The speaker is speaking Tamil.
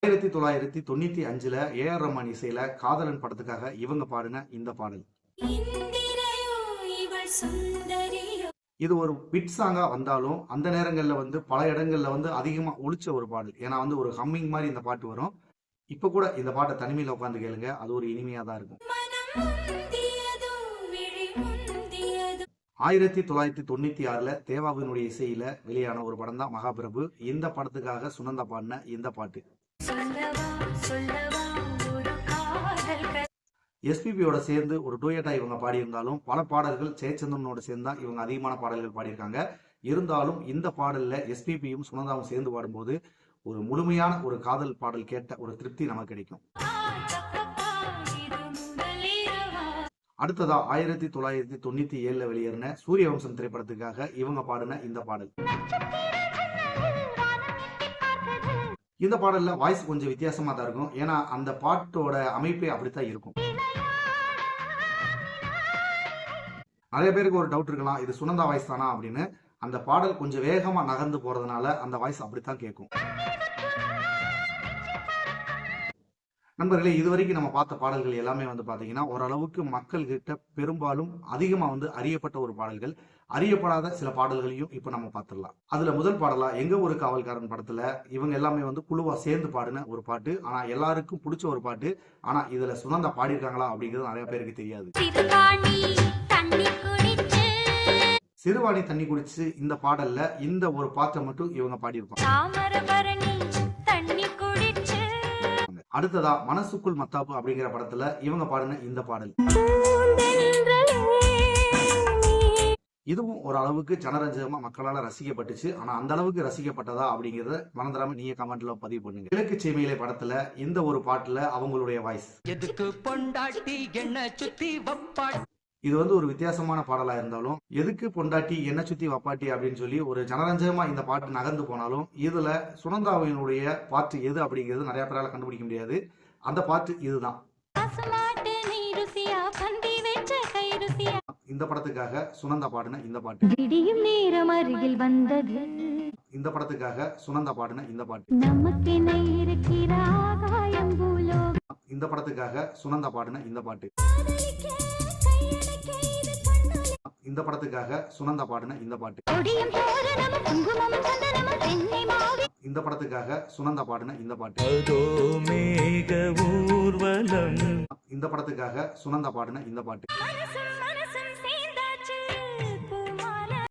1995 ஏஆர் ரஹ்மான் இசையில காதலன் படத்துக்காக இவங்க பாடின இந்த பாடல். இது ஒரு பிட் சாங்கா வந்தாலும் அந்த நேரங்கள்ல பல இடங்கள்ல அதிகமா ஒழிச்ச ஒரு பாடல். ஏன்னா ஒரு ஹம்மிங் மாதிரி இந்த பாட்டு வரும். இப்ப கூட இந்த பாட்டை தனிமையில உட்காந்து கேளுங்க, அது ஒரு இனிமையா தான் இருக்கும். 1996 தேவாவினுடைய இசையில வெளியான ஒரு படம் தான் மகாபிரபு. இந்த படத்துக்காக சுனந்தா பாடின இந்த பாட்டு. எஸ்பிபியோட சேர்ந்து ஒரு டூயட்டா இவங்க பாடியிருந்தாலும் பல பாடல்கள் ஜெயச்சந்திரனோட சேர்ந்து தான் இவங்க அதிகமான பாடல்கள் பாடியிருக்காங்க. இருந்தாலும் இந்த பாடல்ல எஸ்பிபியும் சுனந்தாவும் சேர்ந்து பாடும்போது ஒரு முழுமையான ஒரு காதல் பாடல் கேட்ட ஒரு திருப்தி நமக்கு கிடைக்கும். அடுத்ததா 1997 வெளியேறின சூரியவம்சம் திரைப்படத்துக்காக இவங்க பாடின இந்த பாடல். இந்த பாடல்ல வாய்ஸ் கொஞ்சம் வித்தியாசமா தான் இருக்கும். ஏன்னா அந்த பாட்டோட அமைப்பே அப்படித்தான் இருக்கும். நிறைய பேருக்கு ஒரு டவுட் இருக்கலாம், இது சுனந்தா வாய்ஸ் தானா அப்படின்னு. அந்த பாடல் கொஞ்சம் வேகமா நகர்ந்து போறதுனால அந்த வாய்ஸ் அப்படித்தான் கேட்கும். நண்பர்களே, இதுவரைக்கும் நம்ம பார்த்த பாடல்கள் எல்லாமே பாத்தீங்கன்னா ஓரளவுக்கு மக்கள் கிட்ட பெரும்பாலும் அதிகமா அறியப்பட்ட ஒரு பாடல்கள். அறியப்படாத சில பாடல்களையும் இப்ப நம்ம பார்த்துடலாம். அதுல முதல் பாடலா எங்க ஒரு காவல்காரன் படத்துல இவங்க எல்லாமே குழுவா சேர்ந்து பாடின ஒரு பாட்டு. ஆனா எல்லாருக்கும் பிடிச்ச ஒரு பாட்டு. ஆனா இதுல சுனந்தா பாடியிருக்காங்களா அப்படிங்கிறது நிறைய பேருக்கு தெரியாது. சிறுவாணி தண்ணி குடிச்சு இந்த பாடல்ல இந்த ஒரு பாட்டை மட்டும் இவங்க பாடியிருப்பாங்க. அடுத்ததா மனசுக்குள் மத்தாப்பு அப்படிங்கிற படத்துல இவங்க பாடின இந்த பாடல். இதுவும் ஒரு அளவுக்கு ஜனரஞ்சகமா மக்களால ரசிக்கப்பட்டுச்சு. ஆனா அந்த அளவுக்கு ரசிக்கப்பட்டதா அப்படிங்கறத மறந்துடாம நீங்க கமெண்ட்ல பதிவு பண்ணுங்க. கிழக்கு சீமையிலே படத்துல இந்த ஒரு பாட்டுல அவங்களுடைய வாய்ஸ். இது ஒரு வித்தியாசமான பாடலா இருந்தாலும் எதுக்கு பொண்டாட்டி என்ன சுத்தி வப்பாட்டி அப்படின்னு சொல்லி ஒரு ஜனரஞ்சகமா இந்த பாட்டு நகர்ந்து போனாலும் இதுல சுனந்தாவினுடைய பாட்டு எது அப்படிங்கிறது நிறைய பேரால கண்டுபிடிக்க முடியாது. அந்த பாட்டு இதுதான். இந்த படத்துக்காக சுனந்தா பாடின இந்த பாட்டு. இந்த படத்துக்காக சுனந்தா பாடின இந்த பாட்டு. இந்த படத்துக்காக சுனந்தா பாடின இந்த பாட்டு. இந்த படத்துக்காக சுனந்தா பாடின இந்த பாட்டு. இந்த படத்துக்காக சுனந்தா பாடின இந்த பாட்டு. இந்த படத்துக்காக சுனந்தா பாடின இந்த பாட்டு.